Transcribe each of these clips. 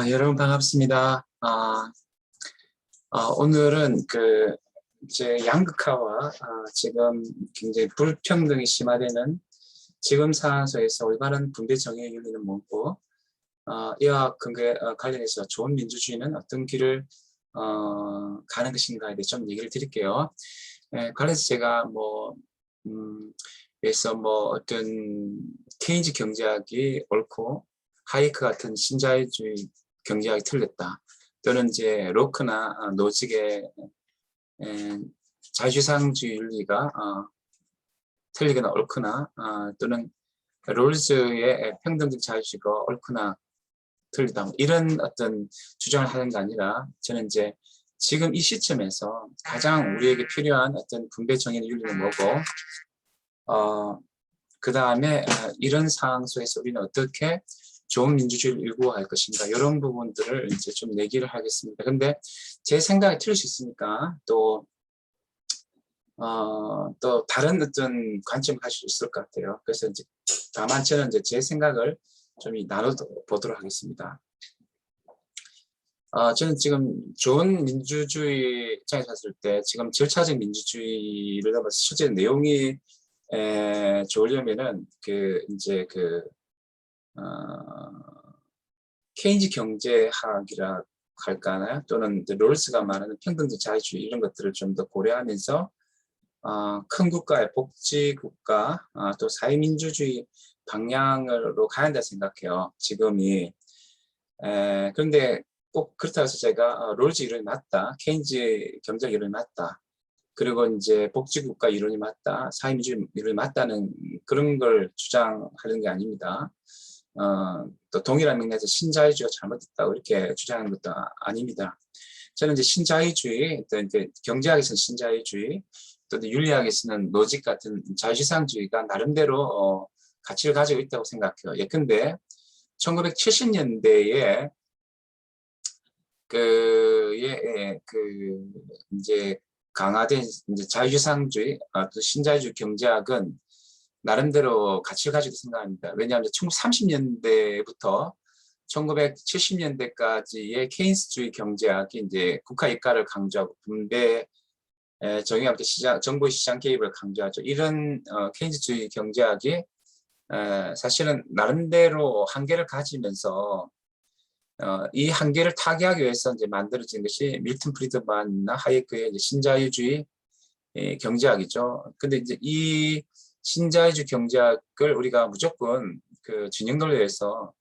여러분 반갑습니다. 오늘은 제 양극화와 지금 굉장히 불평등이 심화되는 지금 상황에서 올바른 분배 정의의 윤리는 뭐고, 이와 관련해서 좋은 민주주의는 어떤 길을 가는 것인가에 대해 좀 얘기를 드릴게요. 관련해서 제가 그래서 어떤 케인즈 경제학이 옳고 하이크 같은 신자유주의 경제학이 틀렸다, 또는 이제 로크나 노직의 자유상주의 윤리가 틀리거나 옳거나, 또는 롤즈의 평등적 자유주의가 옳거나 틀리다, 이런 어떤 주장을 하는 게 아니라, 저는 이제 지금 이 시점에서 가장 우리에게 필요한 어떤 분배 정의의 윤리는 뭐고, 그 다음에 이런 상황 속에서 우리는 어떻게 좋은 민주주의를 일구어갈 것인가, 이런 부분들을 이제 좀 얘기를 하겠습니다. 근데 제 생각이 틀릴 수 있으니까 또 다른 어떤 관점을 가질 수 있을 것 같아요. 그래서 이제 다만 저는 이제 제 생각을 좀 나눠보도록 하겠습니다. 저는 지금 좋은 민주주의 입장에서 봤을 때, 지금 절차적 민주주의를 넘어서 실제 내용이 좋으려면은 케인즈 경제학이라 할까요? 또는 롤스가 말하는 평등적 자유주의, 이런 것들을 좀 더 고려하면서 큰 국가의 복지국가, 또 사회민주주의 방향으로 가야 한다 생각해요, 지금이. 그런데 꼭 그렇다고 해서 제가 롤즈 이론이 맞다, 케인즈 경제학 이론이 맞다, 그리고 이제 복지국가 이론이 맞다, 사회민주주의 이론이 맞다는 그런 걸 주장하는 게 아닙니다. 또 동일한 맥락에서 신자유주의가 잘못됐다고 이렇게 주장하는 것도 아닙니다. 저는 이제 신자유주의, 또 이제 경제학에서는 신자유주의, 또 윤리학에서는 노직 같은 자유시장주의가 나름대로 가치를 가지고 있다고 생각해요. 예컨대 1970년대에 이제 강화된 이제 자유시장주의, 또 신자유주의 경제학은 나름대로 가치를 가지고 생각합니다. 왜냐하면 1930년대부터 1970년대까지의 케인스주의 경제학이 이제 국가 이가를 강조하고 분배 정의와 함께 정부의 시장 개입을 강조하죠. 이런 케인스주의 경제학이 사실은 나름대로 한계를 가지면서 이 한계를 타개하기 위해서 이제 만들어진 것이 밀턴 프리드만이나 하이크의 신자유주의 경제학이죠. 근데 이제 이 신자유주의 경제학을 우리가 무조건 진영 논리에서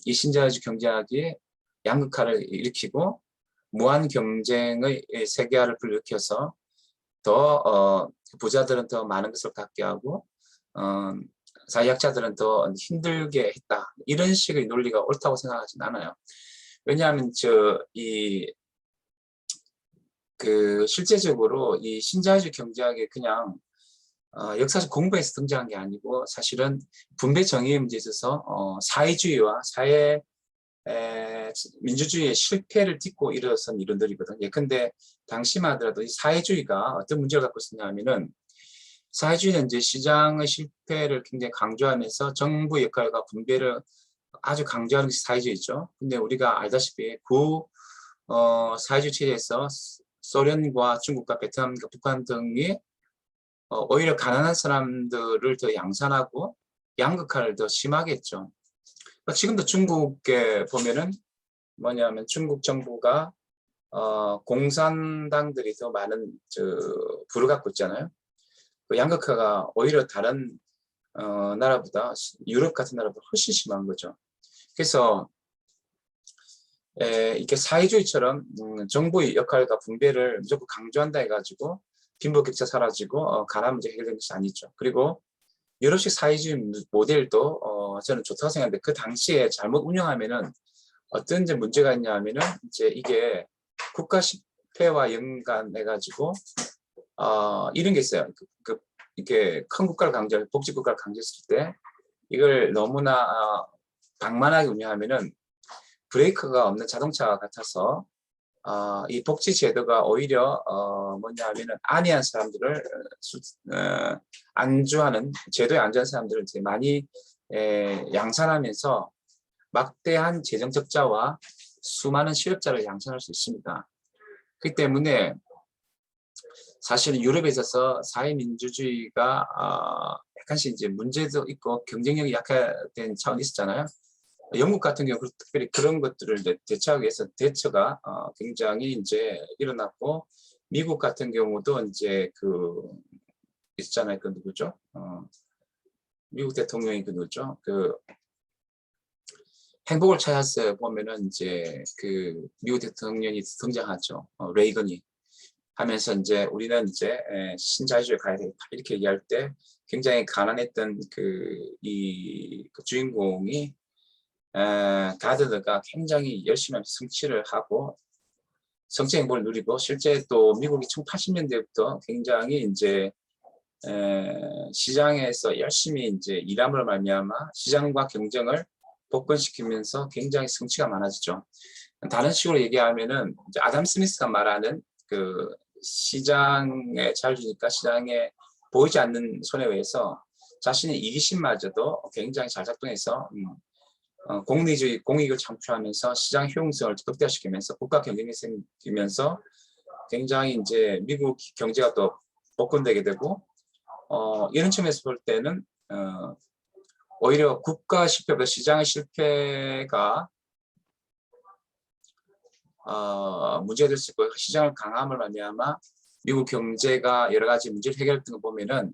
이 신자유주의 경제학이 양극화를 일으키고 무한 경쟁의 세계화를 불러일으켜서 더 부자들은 더 많은 것을 갖게 하고 사회약자들은 더 힘들게 했다, 이런 식의 논리가 옳다고 생각하진 않아요. 왜냐하면 실제적으로 이 신자유주의 경제학이 그냥 역사적 공부에서 등장한 게 아니고, 사실은 분배 정의의 문제에 있어서 사회주의와 민주주의의 실패를 딛고 일어선 이론들이거든요. 예컨대 당시만 하더라도 이 사회주의가 어떤 문제를 갖고 있었냐면은, 사회주의는 이제 시장의 실패를 굉장히 강조하면서 정부 역할과 분배를 아주 강조하는 것이 사회주의죠. 근데 우리가 알다시피 사회주의 체제에서 소련과 중국과 베트남과 북한 등이 오히려 가난한 사람들을 더 양산하고 양극화를 더 심하게 했죠. 지금도 중국에 보면은 뭐냐면, 중국 정부가 공산당들이 더 많은 부를 갖고 있잖아요. 그 양극화가 오히려 다른 나라보다, 유럽 같은 나라보다 훨씬 심한 거죠. 그래서 이렇게 사회주의처럼 정부의 역할과 분배를 무조건 강조한다 해가지고 빈부격차 사라지고 가난 문제 해결되는 것이 아니죠. 그리고 유럽식 사회주의 모델도 저는 좋다고 생각하는데, 그 당시에 잘못 운영하면은 어떤 이제 문제가 있냐 하면은, 이제 이게 국가 실패와 연관해가지고 이런 게 있어요. 이렇게 큰 국가를 강조하고 복지 국가를 강조했을 때, 이걸 너무나 방만하게 운영하면은 브레이크가 없는 자동차 같아서 이 복지 제도가 오히려 뭐냐면은 안이한 사람들을 안주하는, 제도에 안주한 사람들을 이제 많이 양산하면서 막대한 재정 적자와 수많은 실업자를 양산할 수 있습니다. 그렇기 때문에 사실은 유럽에 있어서 사회민주주의가 약간씩 이제 문제도 있고 경쟁력이 약화된 차원이 있었잖아요. 영국 같은 경우 특별히 그런 것들을 대처하기 위해서 대처가 굉장히 이제 일어났고, 미국 같은 경우도 이제 그 있잖아요. 그 누구죠? 미국 대통령이 그 누구죠? 그 행복을 찾았어요. 보면은 이제 그 미국 대통령이 등장하죠. 레이건이 하면서 이제 우리는 이제 신자유주의 가야 되겠다 이렇게 얘기할 때 굉장히 가난했던 그 주인공이 가드가 굉장히 열심히 하면서 성취를 하고 성취 행보를 누리고, 실제 또 미국이 1980년대부터 굉장히 이제 시장에서 열심히 이제 일함으로 말미암아 시장과 경쟁을 복권시키면서 굉장히 성취가 많아지죠. 다른 식으로 얘기하면은 이제 아담 스미스가 말하는 그 시장에 자유주의니까 시장에 보이지 않는 손에 의해서 자신의 이기심마저도 굉장히 잘 작동해서 공리주의, 공익을 창출하면서 시장 효용성을 극대화시키면서 국가 경쟁이 생기면서 굉장히 이제 미국 경제가 또 복권되게 되고, 이런 측면에서 볼 때는 오히려 국가 실패보다 시장의 실패가 문제가 될 수 있고, 시장을 강함을 말미암아 미국 경제가 여러 가지 문제를 해결했던 거 보면은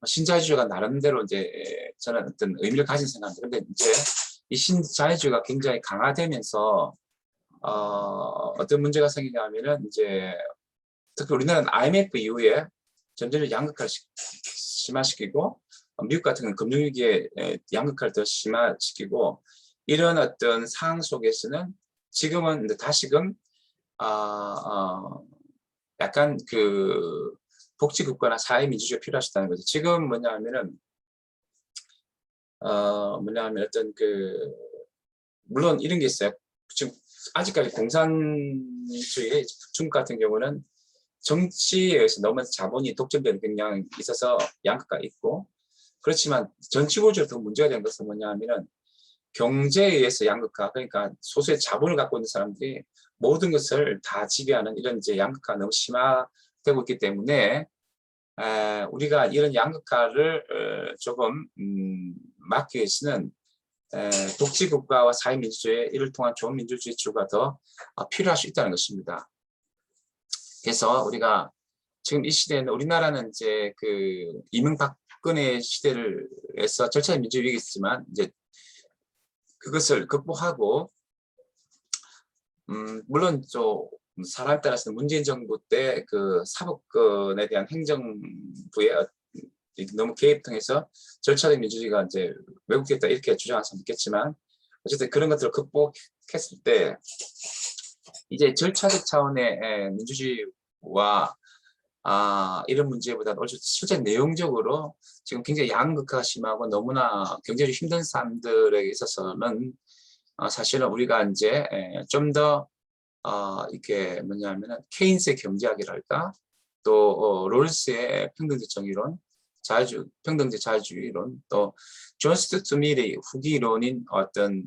신자유주의가 나름대로 이제 저는 어떤 의미를 가진 생각입니다. 근데 이제 이 신자유주의가 굉장히 강화되면서 어떤 문제가 생기냐 하면은 이제 특히 우리나라는 IMF 이후에 점점 양극화를 심화시키고, 미국 같은 경우는 금융위기에 양극화를 더 심화시키고, 이런 어떤 상황 속에서는 지금은 다시금 약간 그 복지국가나 사회민주주의가 필요하시다는 거죠. 지금 뭐냐면은 어떤 그 물론 이런 게 있어요. 지금 아직까지 공산주의 중국 같은 경우는 정치에 의해서 너무 자본이 독점되는 경향이 있어서 양극화가 있고, 그렇지만 전체적으로 더 문제가 된 것은 뭐냐면은 경제에 의해서 양극화, 그러니까 소수의 자본을 갖고 있는 사람들이 모든 것을 다 지배하는 이런 이제 양극화가 너무 심화되고 있기 때문에 우리가 이런 양극화를 조금 막기 위해서는 독재국가와 사회민주주의, 이를 통한 좋은 민주주의 주가 더 필요할 수 있다는 것입니다. 그래서 우리가 지금 이 시대에는 우리나라는 이제 그 이명박근혜 시대를에서 절차적 민주 위기가 있지만 이제 그것을 극복하고, 물론 좀 사람에 따라서는 문재인 정부 때 그 사법권에 대한 행정부의 너무 개입 통해서 절차적 민주주의가 이제 왜곡됐다 이렇게 주장할 사람 있겠지만, 어쨌든 그런 것들을 극복했을 때 이제 절차적 차원의 민주주의와 이런 문제보다는 실제 내용적으로 지금 굉장히 양극화가 심하고 너무나 경제적으로 힘든 사람들에게 있어서는 사실은 우리가 이제 좀 더 이렇게 뭐냐면은 케인스의 경제학이랄까, 또 롤스의 평등적 정의론, 평등적 자유주의론, 또 존 스튜어트 밀의 후기 이론인 어떤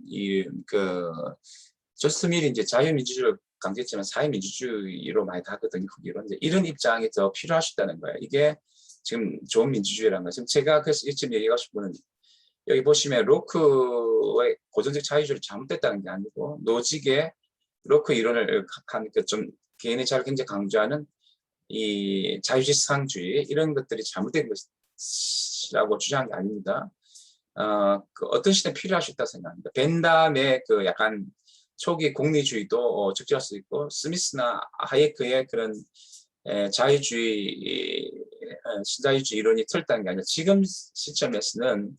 존 스튜어트 밀이 이제 자유민주주의를 강조했지만 사회민주주의로 많이 가거든요. 후기론. 이제 이런 입장이 더 필요할 수 있다는 거예요. 이게 지금 좋은 민주주의라는 거예요. 지금 제가 그래서 지금 얘기하고 싶은 거는, 여기 보시면 로크의 고전적 자유주의를 잘못됐다는 게 아니고, 노직의 로크 이론을 좀 개인의 자유를 굉장히 강조하는 이 자유주의 상주의, 이런 것들이 잘못된 것이라고 주장한 게 아닙니다. 그 어떤 시대에 필요할 수 있다고 생각합니다. 벤담의 그 약간 초기 공리주의도 적절할 수 있고, 스미스나 하예크의 그런 자유주의, 신자유주의 이론이 틀렸다는 게 아니라 지금 시점에서는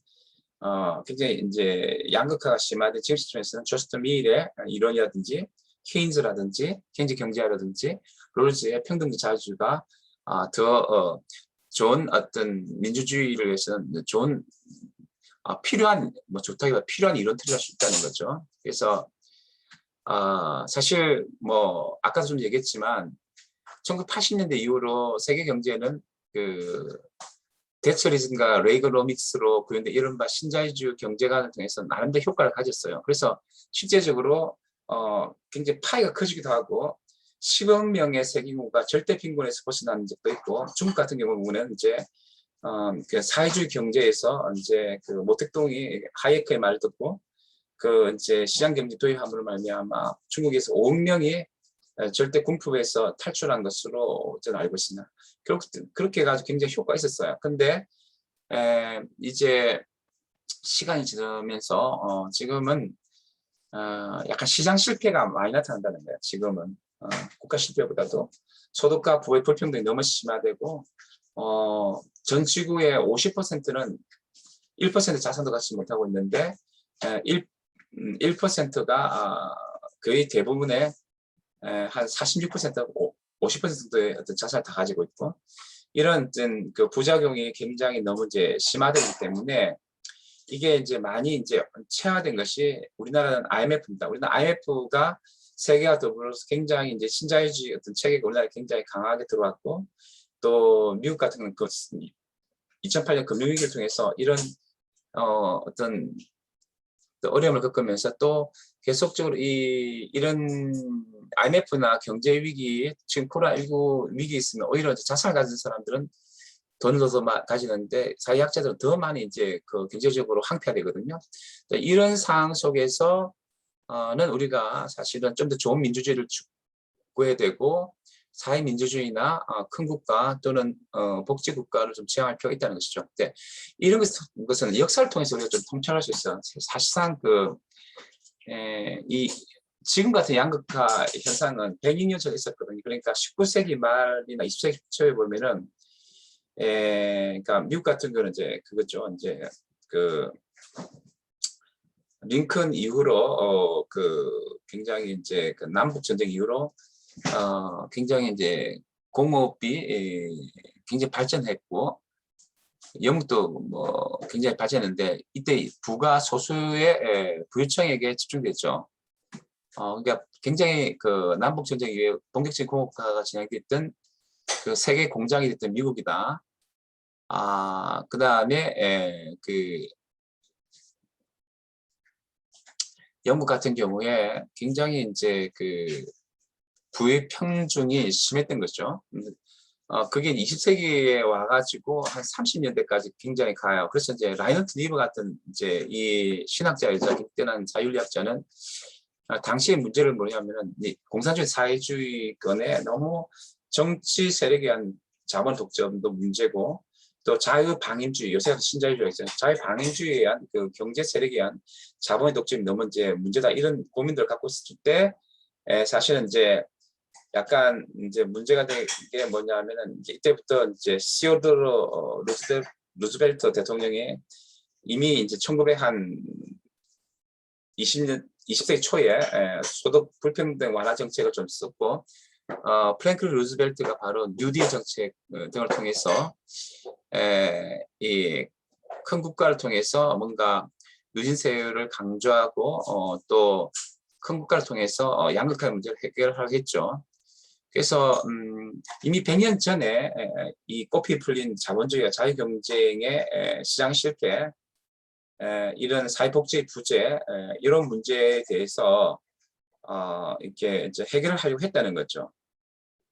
굉장히 이제 양극화가 심화된 지금 시점에서는 조스트 밀의 이론이라든지 케인즈라든지 케인즈 경제학이라든지 롤즈의 평등적 자유주의가 더 좋은 어떤 민주주의를 위해서는 좋은 필요한, 뭐 좋다기보다 필요한 이론들이 할 수 있다는 거죠. 그래서 사실 뭐 아까도 좀 얘기했지만 1980년대 이후로 세계 경제는 그 대처리즘과 레이거노믹스로 구현된 이른바 신자유주의 경제관을 통해서 나름대로 효과를 가졌어요. 그래서 실제적으로 굉장히 파이가 커지기도 하고 10억 명의 세계인구가 절대 빈곤에서 벗어나는 적도 있고, 중국 같은 경우는 이제 그 사회주의 경제에서 이제 그 모택동이 하이에크의 말을 듣고 그 이제 시장 경제 도입함으로 말미암아 중국에서 5억 명이 절대 궁핍에서 탈출한 것으로 저는 알고 있습니다. 그렇게 해가지고 굉장히 효과가 있었어요. 근데 이제 시간이 지나면서 지금은 약간 시장 실패가 많이 나타난다는 거예요. 지금은 국가 실패보다도 소득과 부의 불평등이 너무 심화되고 전 지구의 50%는 1% 자산도 갖지 못하고 있는데 1%가 거의 대부분의 한 46%, 50%의 어떤 자산을 다 가지고 있고, 이런 그 부작용이 굉장히 너무 이제 심화되기 때문에 이게 이제 많이 이제 체화된 것이 우리나라는 IMF입니다. 우리나라 IMF가 세계와 더불어서 굉장히 이제 신자유주의 어떤 체계가 우리나라에 굉장히 강하게 들어왔고, 또 미국 같은 경우는 그 2008년 금융위기를 통해서 이런 어떤 어려움을 겪으면서 또 계속적으로 이런 IMF나 경제 위기, 지금 코로나19 위기 있으면 오히려 자산을 가진 사람들은 돈을 더 가지는데 사회약자들은 더 많이 이제 그 경제적으로 황폐화되거든요. 이런 상황 속에서는 우리가 사실은 좀 더 좋은 민주주의를 추구해야 되고, 사회민주주의나 큰 국가 또는 복지국가를 좀 지향할 필요가 있다는 것이죠. 네. 이런 것은 역사를 통해서 우리가 좀 통찰할 수 있어요. 사실상 지금 같은 양극화 현상은 100년 전에 있었거든요. 그러니까 19세기 말이나 20세기 초에 보면은 그러니까 미국 같은 경우는 이제 그거죠. 이제 그 링컨 이후로 굉장히 이제 그 남북 전쟁 이후로 굉장히 이제 공업이 굉장히 발전했고, 영국도 뭐 굉장히 발전했는데 이때 부가 소수의 부유층에게 집중됐죠. 그러니까 굉장히 그 남북 전쟁 이후에 본격적인 공업화가 진행됐던 그 세계 공장이 됐던 미국이다. 그 다음에 그 영국 같은 경우에 굉장히 이제 그 부의 평중이 심했던 거죠. 그게 20세기에 와가지고 한 30년대까지 굉장히 가요. 그래서 이제 라이너트 니버 같은 이제 이 신학자이자 뛰어난 자율리학자는 당시의 문제를 뭐냐면은 공산주의 사회주의권에 너무 정치 세력에 의한 자본 독점도 문제고, 또 자유방임주의, 요새 신자유주의가 있어요. 자유방임주의에 의한 그 경제 세력에 의한 자본의 독점이 너무 이제 문제다, 이런 고민들을 갖고 있을 때 사실은 이제 약간 이제 문제가 된 게 뭐냐면은 이때부터 이제 시오도르 루즈벨트 대통령이 이미 이제 20세기 초에 소득 불평등 완화 정책을 좀 썼고, 프랭클린 루즈벨트가 바로 뉴딜 정책 등을 통해서 이 큰 국가를 통해서 뭔가 누진세율을 강조하고 또 큰 국가를 통해서 양극화 문제를 해결하려고 했죠. 그래서 이미 100년 전에 이 꽃피 풀린 자본주의와 자유경쟁의 시장 실패, 이런 사회복지 부재, 이런 문제에 대해서 이렇게 이제 해결을 하려고 했다는 거죠.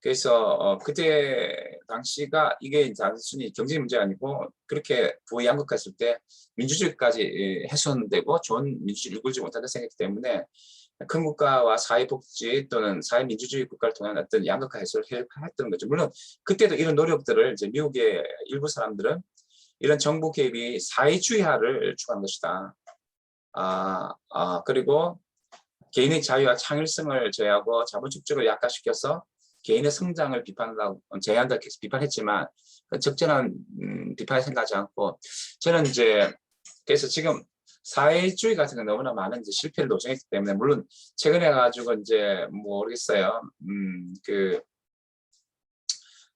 그래서 그때 당시가 이게 단순히 경제 문제가 아니고, 그렇게 부의 양극화했을 때 민주주의까지 훼손되고 좋은 민주주의를 이끌지 못한다 생각했기 때문에 큰 국가와 사회복지 또는 사회민주주의 국가를 통한 어떤 양극화 해소를 했던 거죠. 물론 그때도 이런 노력들을 이제 미국의 일부 사람들은 이런 정부 개입이 사회주의화를 추구한 것이다. 그리고 개인의 자유와 창의성을 제하고 자본 축적을 약화시켜서 개인의 성장을 비판하고 제한다 계속 비판했지만 적절한 비판을 생각하지 않고, 저는 이제 그래서 지금 사회주의 같은 건 너무나 많은 이제 실패를 노정했기 때문에, 물론 최근에 가지고 이제 모르겠어요. 그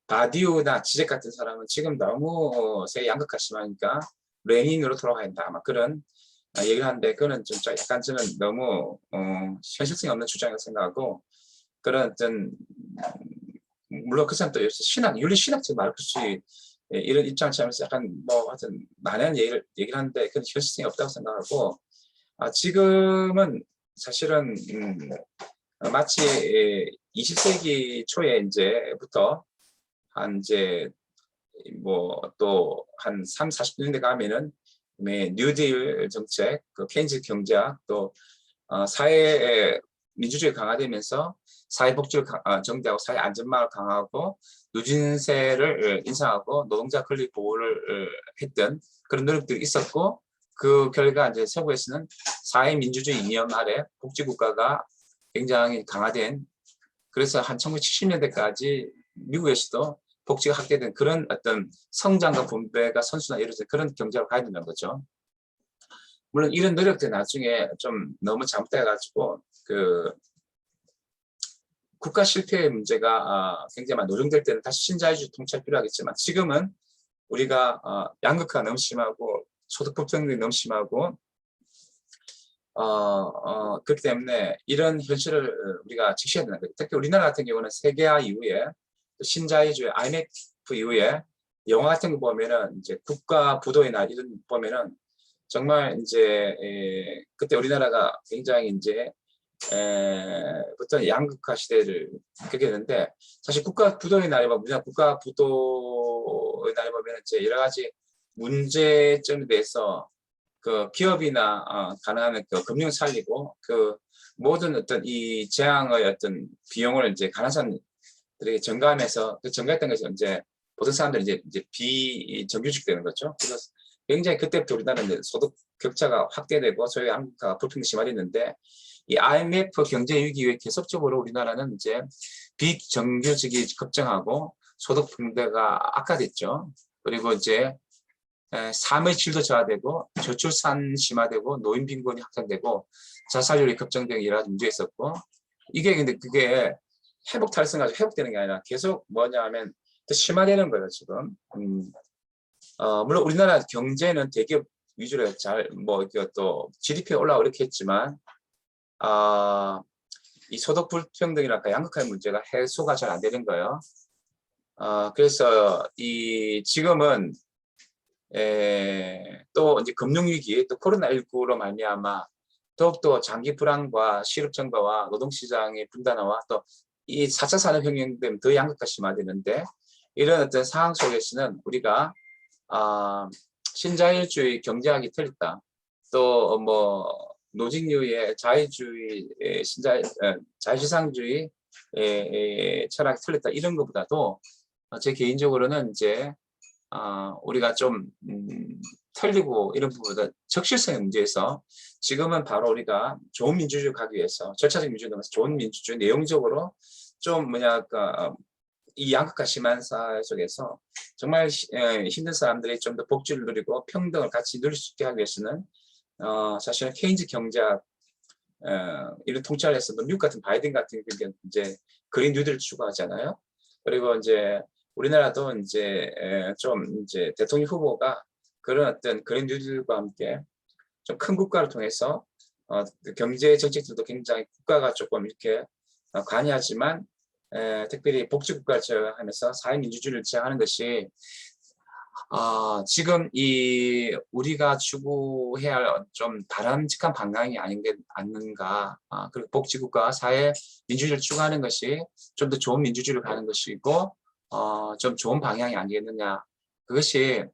바디우나 지적 같은 사람은 지금 너무 세계 양극화 심하니까 레닌으로 돌아가야 한다, 아마 그런 얘기를 하는데, 그거는 좀 약간 저는 너무 현실성이 없는 주장이라고 생각하고, 그런 어떤 물론 그 사람 또 윤리 신학자 마르크스 이런 입장을 취하면서 약간 뭐 하여튼 많은 얘기를 하는데 그건 현실성이 없다고 생각하고 지금은 사실은 마치 20세기 초에 이제부터 한 이제 뭐 또 한 3, 40년대 가면은 뉴딜 정책, 그 케인즈 경제학, 또 사회 민주주의 강화되면서 사회복지를 정비하고 사회 안전망을 강화하고 누진세를 인상하고 노동자 권리 보호를 했던 그런 노력들이 있었고 그 결과 이제 서구에서는 사회 민주주의 이념 아래 복지국가가 굉장히 강화된 그래서 한 1970년대까지 미국에서도 복지가 확대된 그런 어떤 성장과 분배가 선순환 이루어진 그런 경제를 가야 된다는 거죠. 물론 이런 노력들 나중에 좀 너무 잘못돼가지고 그 국가 실태의 문제가 굉장히 많이 노정될 때는 다시 신자유주의 통찰이 필요하겠지만 지금은 우리가 양극화가 너무 심하고 소득 불평등이 너무 심하고 그렇기 때문에 이런 현실을 우리가 직시해야 되는 거예요. 특히 우리나라 같은 경우는 세계화 이후에 신자유주의 IMF 이후에 영화 같은 거 보면은 이제 국가 부도의 날 이런 보면은 정말 이제 그때 우리나라가 굉장히 이제 부터 양극화 시대를 겪었는데 사실 국가 부도의 날이 보면 국가 부도의 날이 보면 이제 여러 가지 문제점에 대해서 그 기업이나 가능하면 그 금융 살리고 그 모든 어떤 이 재앙의 어떤 비용을 이제 가난한 사람들에게 전가하면서 그 전가했던 것이 이제 보통 사람들이 이제 비정규직 되는 거죠. 그래서 굉장히 그때부터 우리나라는 소득 격차가 확대되고 소위 양극화가 불평등이 심화됐는데 이 IMF 경제 위기 이후에 계속적으로 우리나라는 이제 비정규직이 급증하고 소득 분배가 악화됐죠. 그리고 이제 삶의 질도 저하되고 저출산 심화되고 노인 빈곤이 확산되고 자살률이 급증되는 여러 가지 문제가 있었고 이게 근데 그게 회복 달성까지 회복되는 게 아니라 계속 뭐냐 하면 더 심화되는 거예요 지금. 물론 우리나라 경제는 대기업 위주로 잘 뭐 또 GDP가 올라오고 이렇게 했지만 이 소득 불평등이랄까 양극화의 문제가 해소가 잘 안 되는 거예요. 그래서 이 지금은 또 이제 금융위기 또 코로나19로 말미암아 더욱더 장기 불안과 실업 증가와 노동시장의 분단화와 또 이 4차 산업혁명 때문에 더 양극화 심화되는데 이런 어떤 상황 속에서는 우리가 신자유주의 경제학이 틀렸다. 또 뭐 노직류의 자유주의 자유시장주의 철학이 틀렸다. 이런 것보다도 제 개인적으로는 이제 우리가 좀 틀리고 이런 부분보다 적실성의 문제에서 지금은 바로 우리가 좋은 민주주의 가기 위해서 절차적 민주주의 넘어서 좋은 민주주의 내용적으로 좀 이 양극화 심한 사회 속에서 정말 힘든 사람들이 좀 더 복지를 누리고 평등을 같이 누릴 수 있게 하기 위해서는 사실은 케인즈 경제학 이런 통찰에서 미국 같은 바이든 같은 게 이제 그린 뉴딜을 추구하잖아요. 그리고 이제 우리나라도 이제 좀 이제 대통령 후보가 그런 어떤 그린 뉴딜과 함께 좀 큰 국가를 통해서 경제 정책들도 굉장히 국가가 조금 이렇게 관여하지만 특별히 복지국가를 제어하면서 사회민주주의를 지향하는 것이 지금 이 우리가 추구해야 할 좀 바람직한 방향이 아닌가. 그리고 복지국가 사회 민주주의를 추구하는 것이 좀 더 좋은 민주주의를 가는 것이고 좀 좋은 방향이 아니겠느냐. 그것이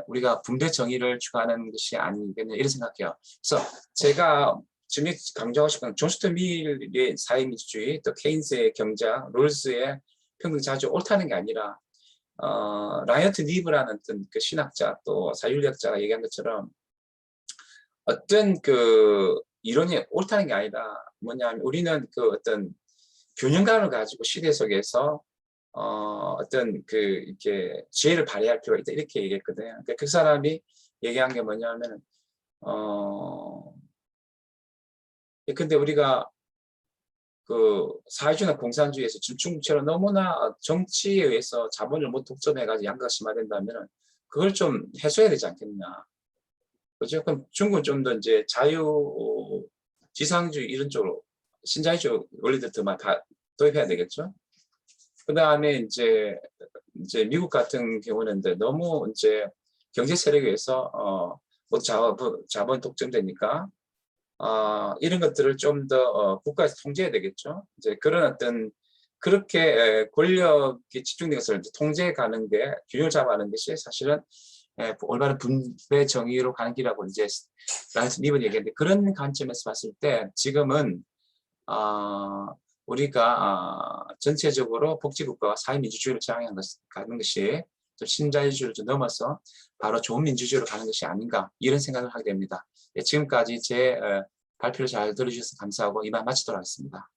우리가 분배 정의를 추구하는 것이 아니겠느냐 이런 생각해요. 그래서 제가 지금 강조하고 싶은 건 존 스튜어트 밀의 사회민주주의, 또 케인스의 경제학, 롤스의 평등 자주 옳다는 게 아니라 라이언트 니브라는 어떤 그 신학자 또 사회윤리학자가 얘기한 것처럼 어떤 그 이론이 옳다는 게 아니라 뭐냐면 우리는 그 어떤 균형감을 가지고 시대 속에서 어떤 그 이렇게 지혜를 발휘할 필요가 있다 이렇게 얘기했거든요. 그러니까 그 사람이 얘기한 게 뭐냐면 근데 우리가 그 사회주의나 공산주의에서 지금 중국처럼 너무나 정치에 의해서 자본을 못 독점해가지고 양극화 심화된다면 그걸 좀 해소해야 되지 않겠냐. 그죠? 그럼 중국은 좀 더 이제 자유, 지상주의 이런 쪽으로 신자유주의 원리들 더 많이 도입해야 되겠죠. 그 다음에 이제 이제 미국 같은 경우는 이제 너무 이제 경제 세력에 의해서 모두 자본 독점되니까 이런 것들을 좀 더 국가에서 통제해야 되겠죠. 이제 그런 어떤 그렇게 권력이 집중된 것을 통제해가는 게 균형을 잡아가는 것이 사실은 올바른 분배 정의로 가는 길이라고 이제 라이언스 리번이 얘기했는데 그런 관점에서 봤을 때 지금은 우리가 전체적으로 복지국가와 사회민주주의를 지향하는 가는 것이 좀 신자유주의를 좀 넘어서 바로 좋은 민주주의로 가는 것이 아닌가 이런 생각을 하게 됩니다. 지금까지 제 발표를 잘 들어주셔서 감사하고 이만 마치도록 하겠습니다.